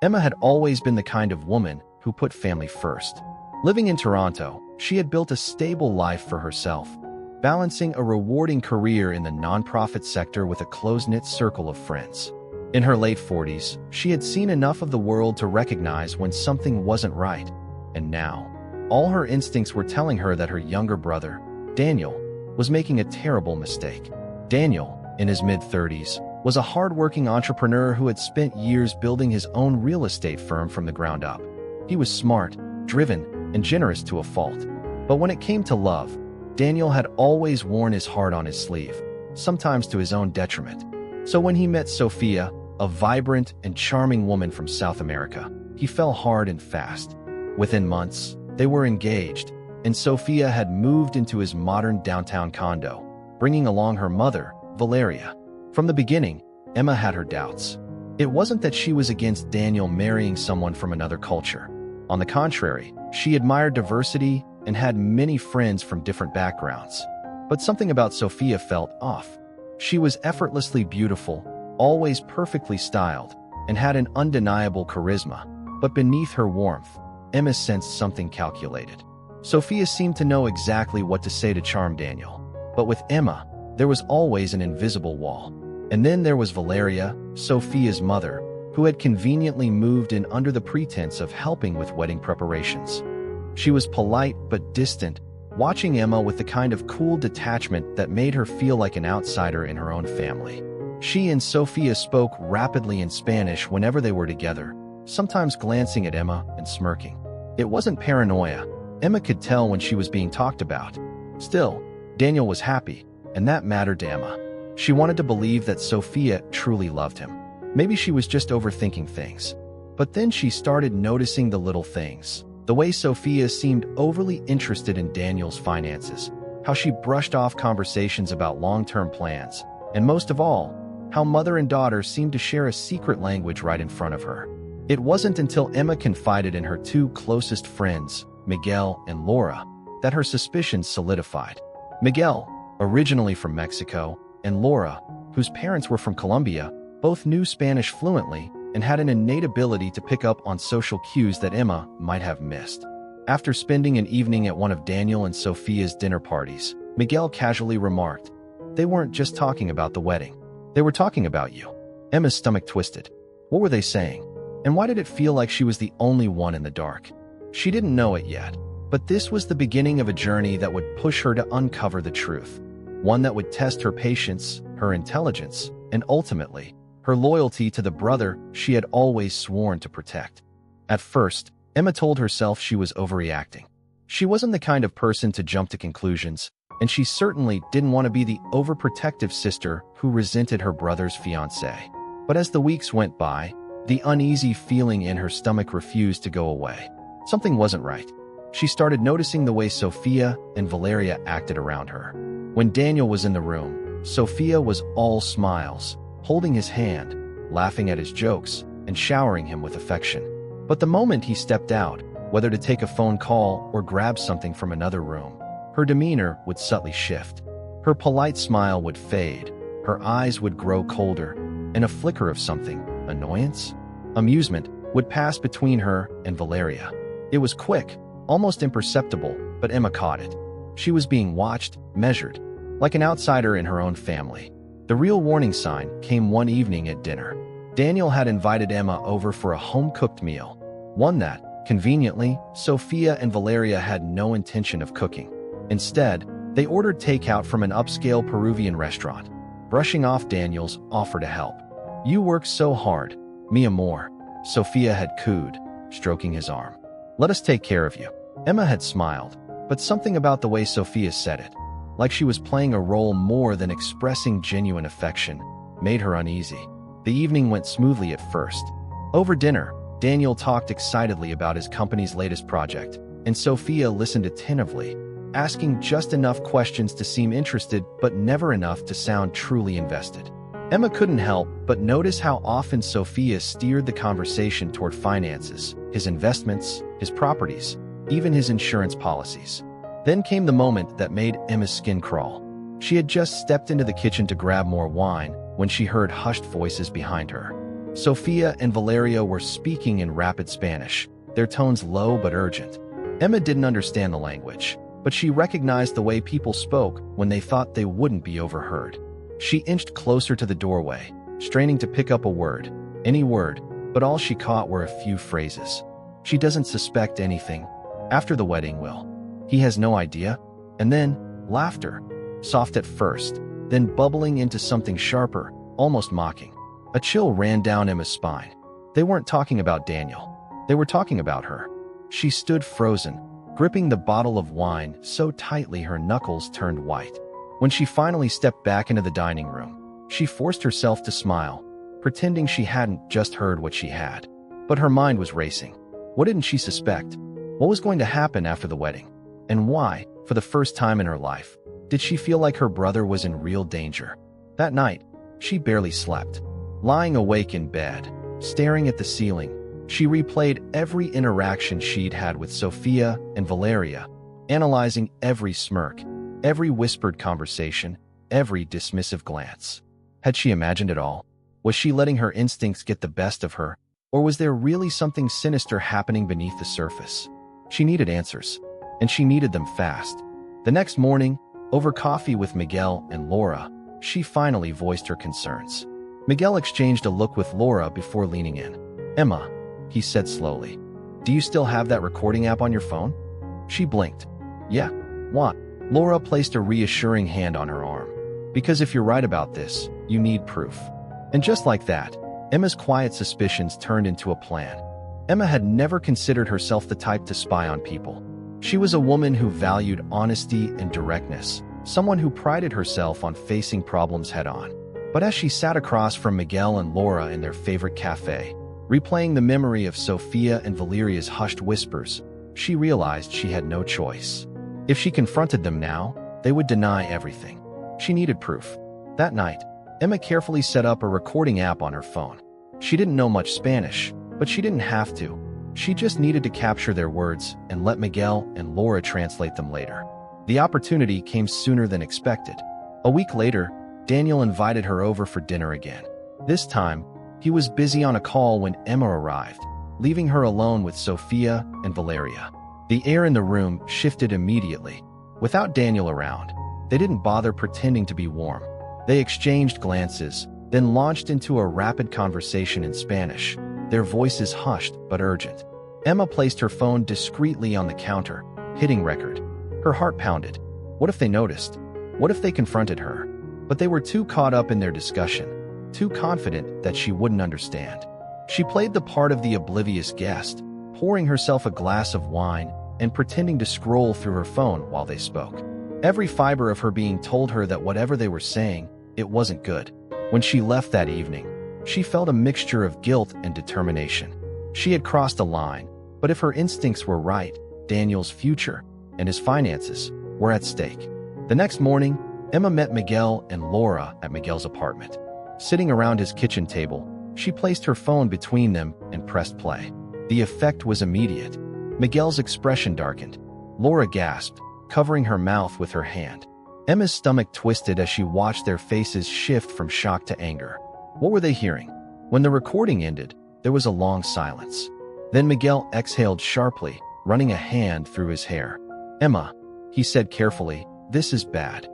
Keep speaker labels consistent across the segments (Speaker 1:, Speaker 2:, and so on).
Speaker 1: Emma had always been the kind of woman who put family first. Living in Toronto, she had built a stable life for herself, balancing a rewarding career in the nonprofit sector with a close-knit circle of friends. In her late 40s, she had seen enough of the world to recognize when something wasn't right, and now, all her instincts were telling her that her younger brother, Daniel, was making a terrible mistake. Daniel, in his mid-30s, was a hard-working entrepreneur who had spent years building his own real estate firm from the ground up. He was smart, driven, and generous to a fault. But when it came to love, Daniel had always worn his heart on his sleeve, sometimes to his own detriment. So when he met Sophia, a vibrant and charming woman from South America, he fell hard and fast. Within months, they were engaged, and Sophia had moved into his modern downtown condo, bringing along her mother, Valeria. From the beginning, Emma had her doubts. It wasn't that she was against Daniel marrying someone from another culture. On the contrary, she admired diversity and had many friends from different backgrounds. But something about Sophia felt off. She was effortlessly beautiful, always perfectly styled, and had an undeniable charisma. But beneath her warmth, Emma sensed something calculated. Sophia seemed to know exactly what to say to charm Daniel. But with Emma, there was always an invisible wall. And then there was Valeria, Sophia's mother, who had conveniently moved in under the pretense of helping with wedding preparations. She was polite but distant, watching Emma with the kind of cool detachment that made her feel like an outsider in her own family. She and Sophia spoke rapidly in Spanish whenever they were together, sometimes glancing at Emma and smirking. It wasn't paranoia. Emma could tell when she was being talked about. Still, Daniel was happy, and that mattered to Emma. She wanted to believe that Sophia truly loved him. Maybe she was just overthinking things. But then she started noticing the little things. The way Sophia seemed overly interested in Daniel's finances, how she brushed off conversations about long-term plans, and most of all, how mother and daughter seemed to share a secret language right in front of her. It wasn't until Emma confided in her two closest friends, Miguel and Laura, that her suspicions solidified. Miguel, originally from Mexico, and Laura, whose parents were from Colombia, both knew Spanish fluently and had an innate ability to pick up on social cues that Emma might have missed. After spending an evening at one of Daniel and Sophia's dinner parties, Miguel casually remarked, "They weren't just talking about the wedding. They were talking about you." Emma's stomach twisted. What were they saying? And why did it feel like she was the only one in the dark? She didn't know it yet, but this was the beginning of a journey that would push her to uncover the truth. One that would test her patience, her intelligence, and ultimately, her loyalty to the brother she had always sworn to protect. At first, Emma told herself she was overreacting. She wasn't the kind of person to jump to conclusions, and she certainly didn't want to be the overprotective sister who resented her brother's fiancée. But as the weeks went by, the uneasy feeling in her stomach refused to go away. Something wasn't right. She started noticing the way Sophia and Valeria acted around her. When Daniel was in the room, Sophia was all smiles, holding his hand, laughing at his jokes, and showering him with affection. But the moment he stepped out, whether to take a phone call or grab something from another room, her demeanor would subtly shift. Her polite smile would fade, her eyes would grow colder, and a flicker of something, annoyance, amusement, would pass between her and Valeria. It was quick, almost imperceptible, but Emma caught it. She was being watched, measured, like an outsider in her own family. The real warning sign came one evening at dinner. Daniel had invited Emma over for a home-cooked meal, one that, conveniently, Sophia and Valeria had no intention of cooking. Instead, they ordered takeout from an upscale Peruvian restaurant, brushing off Daniel's offer to help. "You work so hard, mi amor," Sophia had cooed, stroking his arm. "Let us take care of you." Emma had smiled, but something about the way Sophia said it, like she was playing a role more than expressing genuine affection, made her uneasy. The evening went smoothly at first. Over dinner, Daniel talked excitedly about his company's latest project, and Sophia listened attentively, asking just enough questions to seem interested but never enough to sound truly invested. Emma couldn't help but notice how often Sophia steered the conversation toward finances, his investments, his properties, even his insurance policies. Then came the moment that made Emma's skin crawl. She had just stepped into the kitchen to grab more wine when she heard hushed voices behind her. Sofia and Valeria were speaking in rapid Spanish, their tones low but urgent. Emma didn't understand the language, but she recognized the way people spoke when they thought they wouldn't be overheard. She inched closer to the doorway, straining to pick up a word, any word, but all she caught were a few phrases. She doesn't suspect anything. After the wedding, will. He has no idea. And then, laughter. Soft at first, then bubbling into something sharper, almost mocking. A chill ran down Emma's spine. They weren't talking about Daniel. They were talking about her. She stood frozen, gripping the bottle of wine so tightly her knuckles turned white. When she finally stepped back into the dining room, she forced herself to smile, pretending she hadn't just heard what she had. But her mind was racing. What didn't she suspect? What was going to happen after the wedding? And why, for the first time in her life, did she feel like her brother was in real danger? That night, she barely slept. Lying awake in bed, staring at the ceiling, she replayed every interaction she'd had with Sofia and Valeria, analyzing every smirk, every whispered conversation, every dismissive glance. Had she imagined it all? Was she letting her instincts get the best of her? Or was there really something sinister happening beneath the surface? She needed answers, and she needed them fast. The next morning, over coffee with Miguel and Laura, she finally voiced her concerns. Miguel exchanged a look with Laura before leaning in. "Emma," he said slowly, "do you still have that recording app on your phone?" She blinked. "Yeah. What?" Laura placed a reassuring hand on her arm. "Because if you're right about this, you need proof." And just like that, Emma's quiet suspicions turned into a plan. Emma had never considered herself the type to spy on people. She was a woman who valued honesty and directness, someone who prided herself on facing problems head-on. But as she sat across from Miguel and Laura in their favorite cafe, replaying the memory of Sofia and Valeria's hushed whispers, she realized she had no choice. If she confronted them now, they would deny everything. She needed proof. That night, Emma carefully set up a recording app on her phone. She didn't know much Spanish, but she didn't have to. She just needed to capture their words and let Miguel and Laura translate them later. The opportunity came sooner than expected. A week later, Daniel invited her over for dinner again. This time, he was busy on a call when Emma arrived, leaving her alone with Sofia and Valeria. The air in the room shifted immediately. Without Daniel around, they didn't bother pretending to be warm. They exchanged glances, then launched into a rapid conversation in Spanish, their voices hushed but urgent. Emma placed her phone discreetly on the counter, hitting record. Her heart pounded. What if they noticed? What if they confronted her? But they were too caught up in their discussion, too confident that she wouldn't understand. She played the part of the oblivious guest, pouring herself a glass of wine and pretending to scroll through her phone while they spoke. Every fiber of her being told her that whatever they were saying, it wasn't good. When she left that evening, she felt a mixture of guilt and determination. She had crossed a line, but if her instincts were right, Daniel's future and his finances were at stake. The next morning, Emma met Miguel and Laura at Miguel's apartment. Sitting around his kitchen table, she placed her phone between them and pressed play. The effect was immediate. Miguel's expression darkened. Laura gasped, covering her mouth with her hand. Emma's stomach twisted as she watched their faces shift from shock to anger. What were they hearing? When the recording ended, there was a long silence. Then Miguel exhaled sharply, running a hand through his hair. "Emma," he said carefully, "this is bad."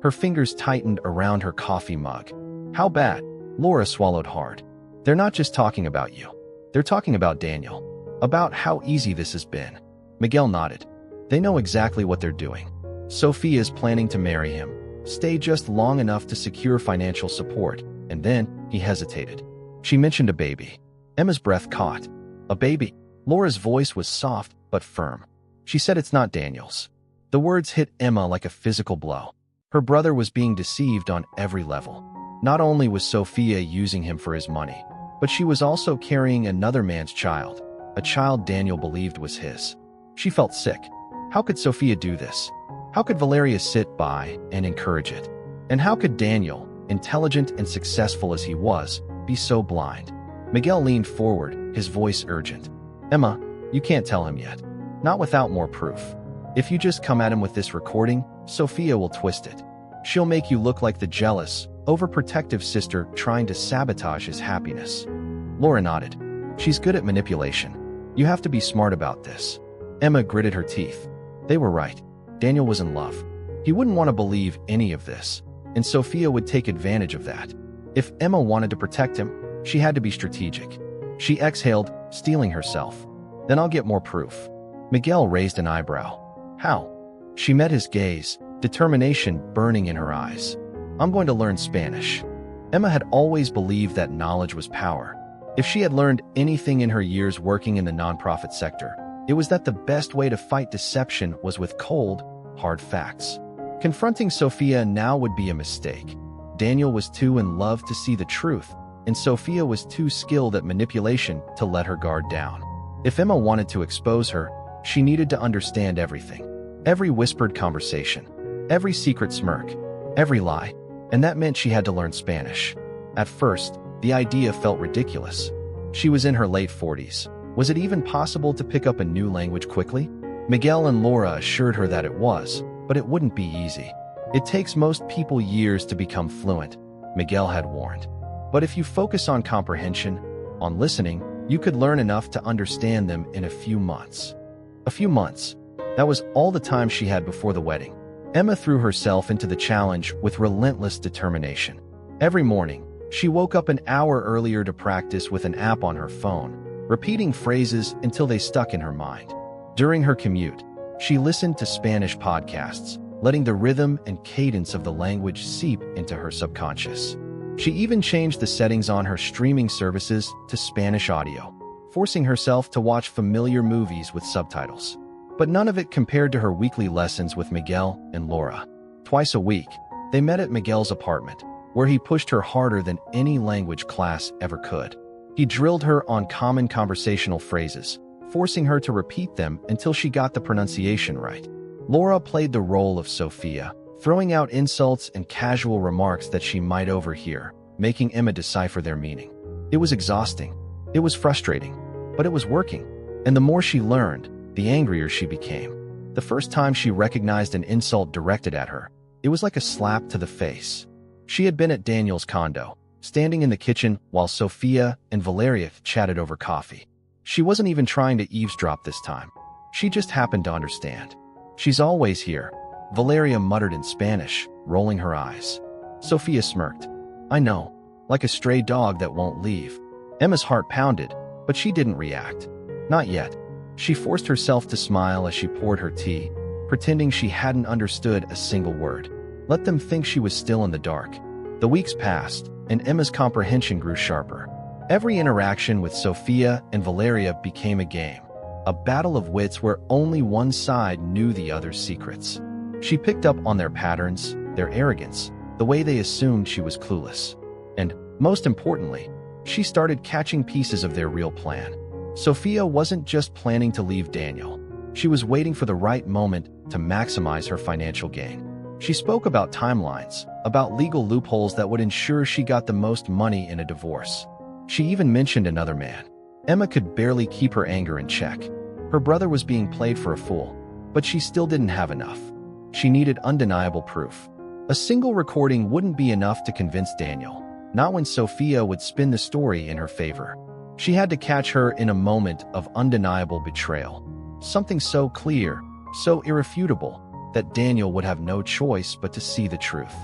Speaker 1: Her fingers tightened around her coffee mug. "How bad?" Laura swallowed hard. "They're not just talking about you. They're talking about Daniel. About how easy this has been." Miguel nodded. "They know exactly what they're doing. Sophia is planning to marry him, stay just long enough to secure financial support, and then," he hesitated. "She mentioned a baby." Emma's breath caught. "A baby?" Laura's voice was soft but firm. She said, "It's not Daniel's." The words hit Emma like a physical blow. Her brother was being deceived on every level. Not only was Sophia using him for his money, but she was also carrying another man's child, a child Daniel believed was his. She felt sick. How could Sophia do this? How could Valeria sit by and encourage it? And how could Daniel, intelligent and successful as he was, be so blind? Miguel leaned forward, his voice urgent. "Emma, you can't tell him yet. Not without more proof. If you just come at him with this recording, Sophia will twist it. She'll make you look like the jealous, overprotective sister trying to sabotage his happiness." Laura nodded. She's good at manipulation. You have to be smart about this. Emma gritted her teeth. They were right. Daniel was in love. He wouldn't want to believe any of this, and Sophia would take advantage of that. If Emma wanted to protect him, she had to be strategic. She exhaled, steeling herself. Then I'll get more proof. Miguel raised an eyebrow. How? She met his gaze, determination burning in her eyes. I'm going to learn Spanish. Emma had always believed that knowledge was power. If she had learned anything in her years working in the nonprofit sector, it was that the best way to fight deception was with cold, hard facts. Confronting Sophia now would be a mistake. Daniel was too in love to see the truth, and Sophia was too skilled at manipulation to let her guard down. If Emma wanted to expose her, she needed to understand everything. Every whispered conversation, every secret smirk, every lie, and that meant she had to learn Spanish. At first, the idea felt ridiculous. She was in her late 40s. Was it even possible to pick up a new language quickly? Miguel and Laura assured her that it was, but it wouldn't be easy. It takes most people years to become fluent, Miguel had warned. But if you focus on comprehension, on listening, you could learn enough to understand them in a few months. A few months. That was all the time she had before the wedding. Emma threw herself into the challenge with relentless determination. Every morning, she woke up an hour earlier to practice with an app on her phone, repeating phrases until they stuck in her mind. During her commute, she listened to Spanish podcasts, letting the rhythm and cadence of the language seep into her subconscious. She even changed the settings on her streaming services to Spanish audio, forcing herself to watch familiar movies with subtitles. But none of it compared to her weekly lessons with Miguel and Laura. Twice a week, they met at Miguel's apartment, where he pushed her harder than any language class ever could. He drilled her on common conversational phrases, forcing her to repeat them until she got the pronunciation right. Laura played the role of Sophia, throwing out insults and casual remarks that she might overhear, making Emma decipher their meaning. It was exhausting. It was frustrating. But it was working. And the more she learned, the angrier she became. The first time she recognized an insult directed at her, it was like a slap to the face. She had been at Daniel's condo, standing in the kitchen while Sophia and Valeria chatted over coffee. She wasn't even trying to eavesdrop this time. She just happened to understand. She's always here, Valeria muttered in Spanish, rolling her eyes. Sophia smirked. I know, like a stray dog that won't leave. Emma's heart pounded, but she didn't react. Not yet. She forced herself to smile as she poured her tea, pretending she hadn't understood a single word. Let them think she was still in the dark. The weeks passed, and Emma's comprehension grew sharper. Every interaction with Sophia and Valeria became a game, a battle of wits where only one side knew the other's secrets. She picked up on their patterns, their arrogance, the way they assumed she was clueless. And, most importantly, she started catching pieces of their real plan. Sophia wasn't just planning to leave Daniel. She was waiting for the right moment to maximize her financial gain. She spoke about timelines, about legal loopholes that would ensure she got the most money in a divorce. She even mentioned another man. Emma could barely keep her anger in check. Her brother was being played for a fool, but she still didn't have enough. She needed undeniable proof. A single recording wouldn't be enough to convince Daniel, not when Sophia would spin the story in her favor. She had to catch her in a moment of undeniable betrayal, something so clear, so irrefutable, that Daniel would have no choice but to see the truth.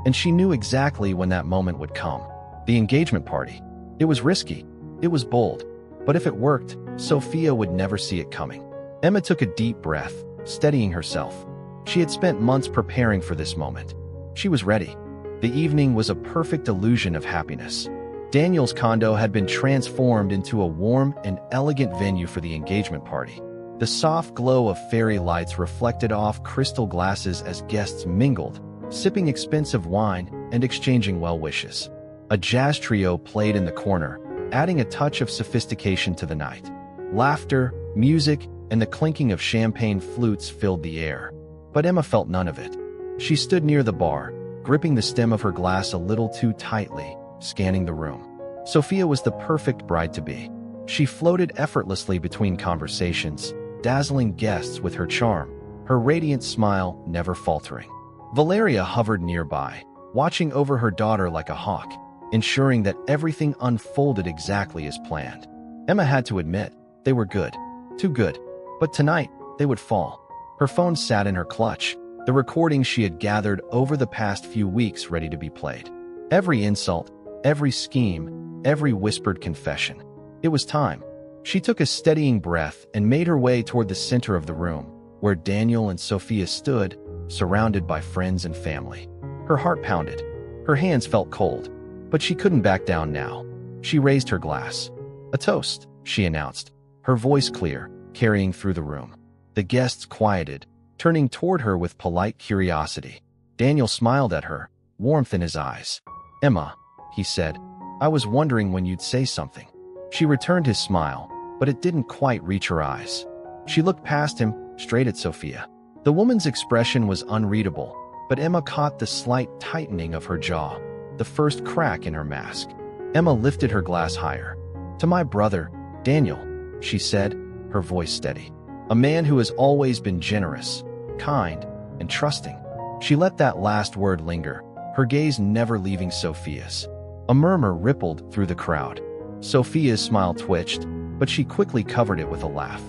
Speaker 1: And she knew exactly when that moment would come. The engagement party. It was risky. It was bold. But if it worked, Sophia would never see it coming. Emma took a deep breath, steadying herself. She had spent months preparing for this moment. She was ready. The evening was a perfect illusion of happiness. Daniel's condo had been transformed into a warm and elegant venue for the engagement party. The soft glow of fairy lights reflected off crystal glasses as guests mingled, sipping expensive wine and exchanging well wishes. A jazz trio played in the corner, adding a touch of sophistication to the night. Laughter, music, and the clinking of champagne flutes filled the air. But Emma felt none of it. She stood near the bar, gripping the stem of her glass a little too tightly, scanning the room. Sophia was the perfect bride-to-be. She floated effortlessly between conversations, dazzling guests with her charm, her radiant smile never faltering. Valeria hovered nearby, watching over her daughter like a hawk, ensuring that everything unfolded exactly as planned. Emma had to admit, they were good. Too good. But tonight, they would fall. Her phone sat in her clutch, the recordings she had gathered over the past few weeks ready to be played. Every insult, every scheme, every whispered confession. It was time. She took a steadying breath and made her way toward the center of the room, where Daniel and Sophia stood, surrounded by friends and family. Her heart pounded. Her hands felt cold, but she couldn't back down now. She raised her glass. "A toast," she announced, her voice clear, carrying through the room. The guests quieted, turning toward her with polite curiosity. Daniel smiled at her, warmth in his eyes. "Emma," he said, "I was wondering when you'd say something." She returned his smile, but it didn't quite reach her eyes. She looked past him, straight at Sophia. The woman's expression was unreadable, but Emma caught the slight tightening of her jaw, the first crack in her mask. Emma lifted her glass higher. "To my brother, Daniel," she said, her voice steady. "A man who has always been generous, kind, and trusting." She let that last word linger, her gaze never leaving Sophia's. A murmur rippled through the crowd. Sophia's smile twitched, but she quickly covered it with a laugh.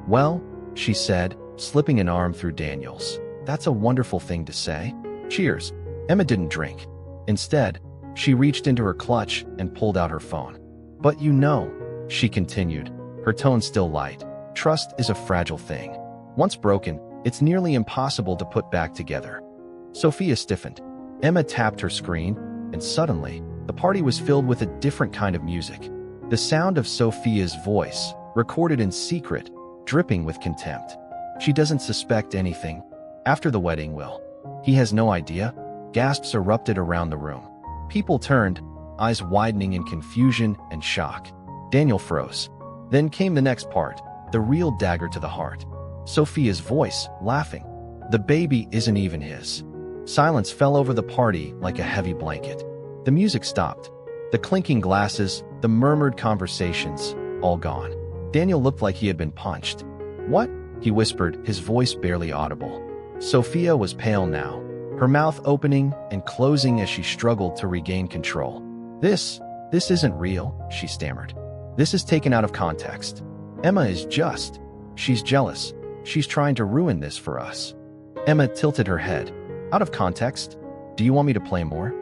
Speaker 1: "Well," she said, slipping an arm through Daniel's, "that's a wonderful thing to say. Cheers." Emma didn't drink. Instead, she reached into her clutch and pulled out her phone. "But you know," she continued, her tone still light, "trust is a fragile thing. Once broken, it's nearly impossible to put back together." Sophia stiffened. Emma tapped her screen, and suddenly, the party was filled with a different kind of music. The sound of Sophia's voice, recorded in secret, dripping with contempt. "She doesn't suspect anything. After the wedding will. He has no idea." Gasps erupted around the room. People turned, eyes widening in confusion and shock. Daniel froze. Then came the next part, the real dagger to the heart. Sophia's voice, laughing. "The baby isn't even his." Silence fell over the party like a heavy blanket. The music stopped. The clinking glasses, the murmured conversations, all gone. Daniel looked like he had been punched. "What?" he whispered, his voice barely audible. Sophia was pale now, her mouth opening and closing as she struggled to regain control. This isn't real," she stammered. "This is taken out of context. Emma is just. She's jealous. She's trying to ruin this for us." Emma tilted her head. "Out of context? Do you want me to play more?"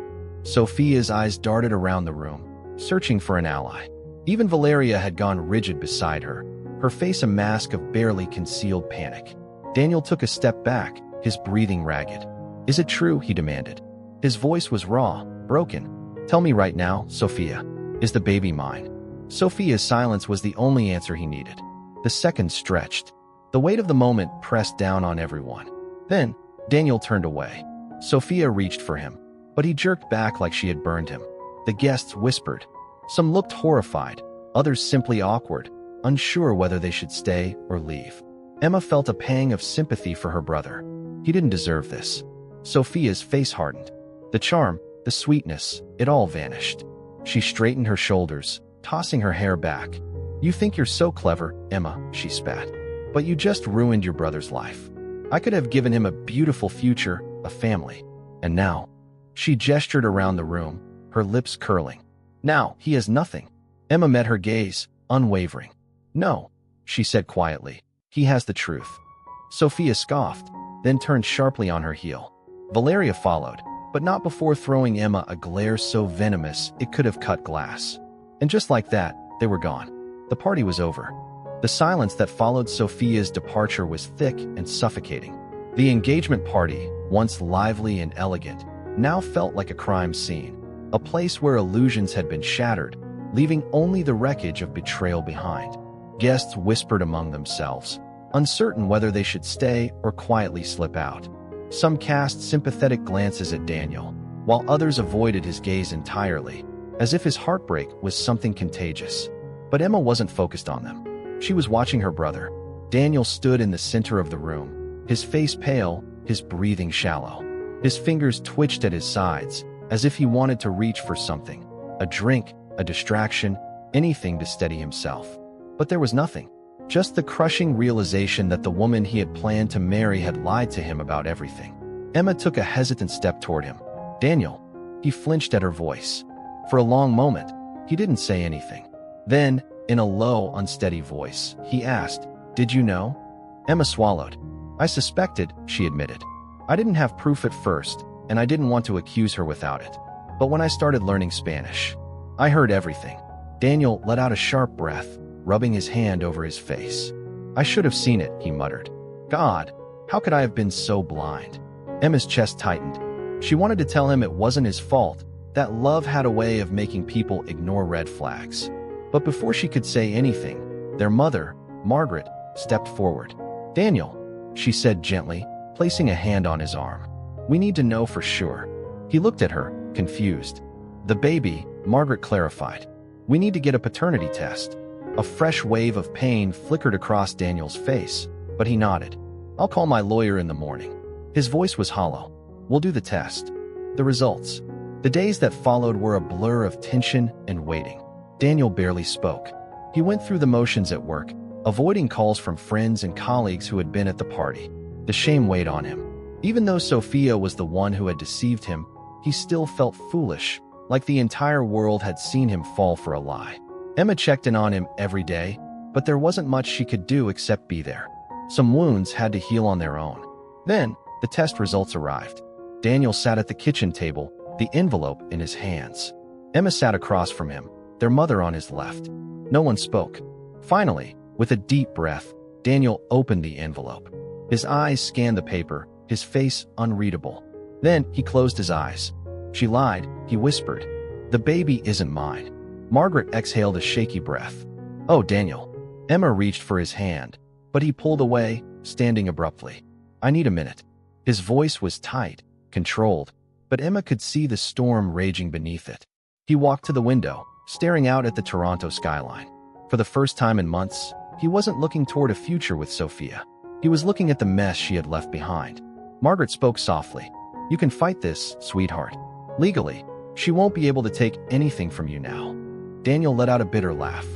Speaker 1: Sophia's eyes darted around the room, searching for an ally. Even Valeria had gone rigid beside her, her face a mask of barely concealed panic. Daniel took a step back, his breathing ragged. "Is it true?" he demanded. His voice was raw, broken. "Tell me right now, Sophia. Is the baby mine?" Sophia's silence was the only answer he needed. The seconds stretched. The weight of the moment pressed down on everyone. Then, Daniel turned away. Sophia reached for him, but he jerked back like she had burned him. The guests whispered. Some looked horrified, others simply awkward, unsure whether they should stay or leave. Emma felt a pang of sympathy for her brother. He didn't deserve this. Sophia's face hardened. The charm, the sweetness, it all vanished. She straightened her shoulders, tossing her hair back. "You think you're so clever, Emma," she spat. "But you just ruined your brother's life. I could have given him a beautiful future, a family. And now..." She gestured around the room, her lips curling. "Now, he has nothing." Emma met her gaze, unwavering. "No," she said quietly. "He has the truth." Sophia scoffed, then turned sharply on her heel. Valeria followed, but not before throwing Emma a glare so venomous it could have cut glass. And just like that, they were gone. The party was over. The silence that followed Sophia's departure was thick and suffocating. The engagement party, once lively and elegant, now felt like a crime scene, a place where illusions had been shattered, leaving only the wreckage of betrayal behind. Guests whispered among themselves, uncertain whether they should stay or quietly slip out. Some cast sympathetic glances at Daniel, while others avoided his gaze entirely, as if his heartbreak was something contagious. But Emma wasn't focused on them. She was watching her brother. Daniel stood in the center of the room, his face pale, his breathing shallow. His fingers twitched at his sides, as if he wanted to reach for something, a drink, a distraction, anything to steady himself. But there was nothing, just the crushing realization that the woman he had planned to marry had lied to him about everything. Emma took a hesitant step toward him. "Daniel." He flinched at her voice. For a long moment, he didn't say anything. Then, in a low, unsteady voice, he asked, "Did you know?" Emma swallowed. "I suspected," she admitted. "I didn't have proof at first, and I didn't want to accuse her without it. But when I started learning Spanish, I heard everything." Daniel let out a sharp breath, rubbing his hand over his face. "I should have seen it," he muttered. "God, how could I have been so blind?" Emma's chest tightened. She wanted to tell him it wasn't his fault, that love had a way of making people ignore red flags. But before she could say anything, their mother, Margaret, stepped forward. "Daniel," she said gently, placing a hand on his arm. "We need to know for sure." He looked at her, confused. "The baby," Margaret clarified. "We need to get a paternity test." A fresh wave of pain flickered across Daniel's face, but he nodded. "I'll call my lawyer in the morning." His voice was hollow. "We'll do the test." The results. The days that followed were a blur of tension and waiting. Daniel barely spoke. He went through the motions at work, avoiding calls from friends and colleagues who had been at the party. The shame weighed on him. Even though Sophia was the one who had deceived him, he still felt foolish, like the entire world had seen him fall for a lie. Emma checked in on him every day, but there wasn't much she could do except be there. Some wounds had to heal on their own. Then, the test results arrived. Daniel sat at the kitchen table, the envelope in his hands. Emma sat across from him, their mother on his left. No one spoke. Finally, with a deep breath, Daniel opened the envelope. His eyes scanned the paper, his face unreadable. Then he closed his eyes. "She lied," he whispered. "The baby isn't mine." Margaret exhaled a shaky breath. "Oh, Daniel." Emma reached for his hand, but he pulled away, standing abruptly. "I need a minute." His voice was tight, controlled, but Emma could see the storm raging beneath it. He walked to the window, staring out at the Toronto skyline. For the first time in months, he wasn't looking toward a future with Sophia. He was looking at the mess she had left behind. Margaret spoke softly. "You can fight this, sweetheart. Legally, she won't be able to take anything from you now." Daniel let out a bitter laugh.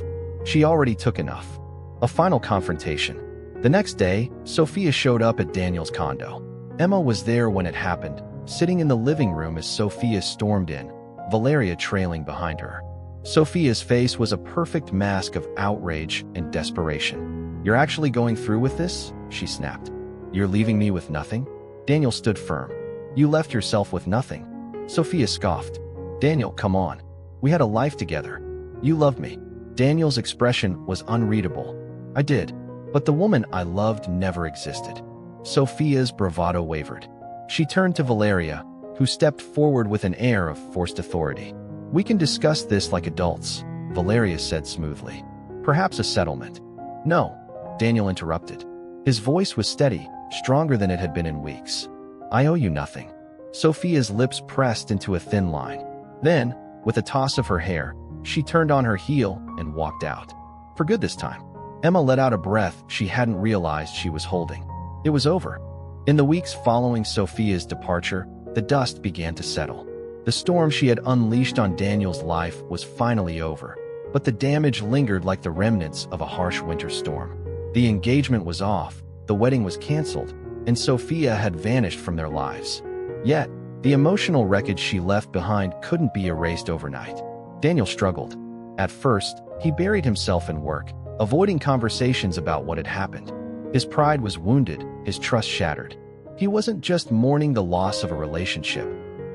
Speaker 1: She already took enough. A final confrontation. The next day, Sophia showed up at Daniel's condo. Emma was there when it happened, sitting in the living room as Sophia stormed in, Valeria trailing behind her. Sophia's face was a perfect mask of outrage and desperation. "You're actually going through with this?" she snapped. "You're leaving me with nothing?" Daniel stood firm. "You left yourself with nothing." Sophia scoffed. "Daniel, come on. We had a life together. You loved me." Daniel's expression was unreadable. "I did, but the woman I loved never existed." Sophia's bravado wavered. She turned to Valeria, who stepped forward with an air of forced authority. "We can discuss this like adults," Valeria said smoothly. "Perhaps a settlement." "No," Daniel interrupted. His voice was steady, stronger than it had been in weeks. "I owe you nothing." Sophia's lips pressed into a thin line. Then, with a toss of her hair, she turned on her heel and walked out. For good this time. Emma let out a breath she hadn't realized she was holding. It was over. In the weeks following Sophia's departure, the dust began to settle. The storm she had unleashed on Daniel's life was finally over, but the damage lingered like the remnants of a harsh winter storm. The engagement was off, the wedding was canceled, and Sophia had vanished from their lives. Yet, the emotional wreckage she left behind couldn't be erased overnight. Daniel struggled. At first, he buried himself in work, avoiding conversations about what had happened. His pride was wounded, his trust shattered. He wasn't just mourning the loss of a relationship.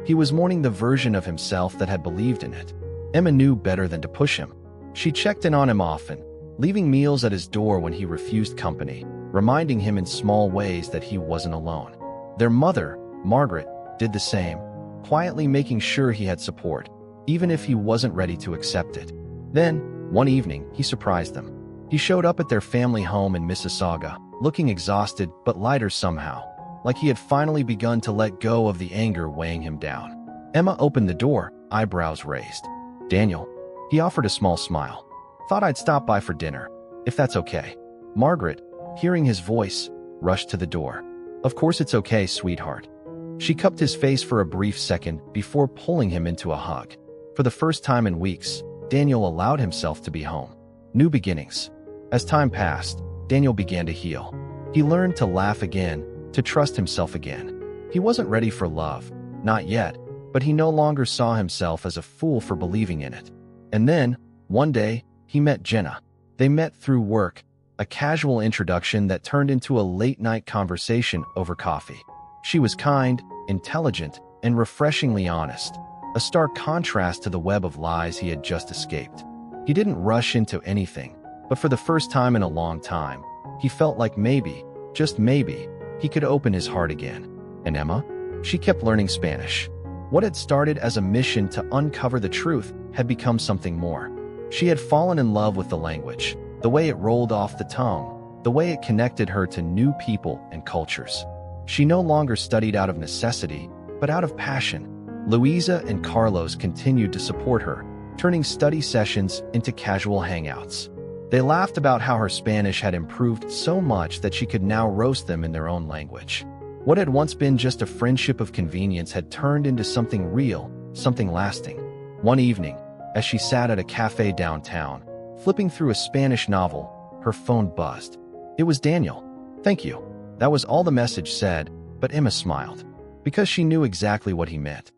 Speaker 1: He was mourning the version of himself that had believed in it. Emma knew better than to push him. She checked in on him often, leaving meals at his door when he refused company, reminding him in small ways that he wasn't alone. Their mother, Margaret, did the same, quietly making sure he had support, even if he wasn't ready to accept it. Then, one evening, he surprised them. He showed up at their family home in Mississauga, looking exhausted but lighter somehow, like he had finally begun to let go of the anger weighing him down. Emma opened the door, eyebrows raised. "Daniel." He offered a small smile. "Thought I'd stop by for dinner, if that's okay." Margaret, hearing his voice, rushed to the door. "Of course it's okay, sweetheart." She cupped his face for a brief second before pulling him into a hug. For the first time in weeks, Daniel allowed himself to be home. New beginnings. As time passed, Daniel began to heal. He learned to laugh again, to trust himself again. He wasn't ready for love, not yet, but he no longer saw himself as a fool for believing in it. And then, one day, he met Jenna. They met through work, a casual introduction that turned into a late-night conversation over coffee. She was kind, intelligent, and refreshingly honest, a stark contrast to the web of lies he had just escaped. He didn't rush into anything, but for the first time in a long time, he felt like maybe, just maybe, he could open his heart again. And Emma? She kept learning Spanish. What had started as a mission to uncover the truth had become something more. She had fallen in love with the language, the way it rolled off the tongue, the way it connected her to new people and cultures. She no longer studied out of necessity, but out of passion. Luisa and Carlos continued to support her, turning study sessions into casual hangouts. They laughed about how her Spanish had improved so much that she could now roast them in their own language. What had once been just a friendship of convenience had turned into something real, something lasting. One evening, as she sat at a cafe downtown, flipping through a Spanish novel, her phone buzzed. It was Daniel. "Thank you." That was all the message said, but Emma smiled, because she knew exactly what he meant.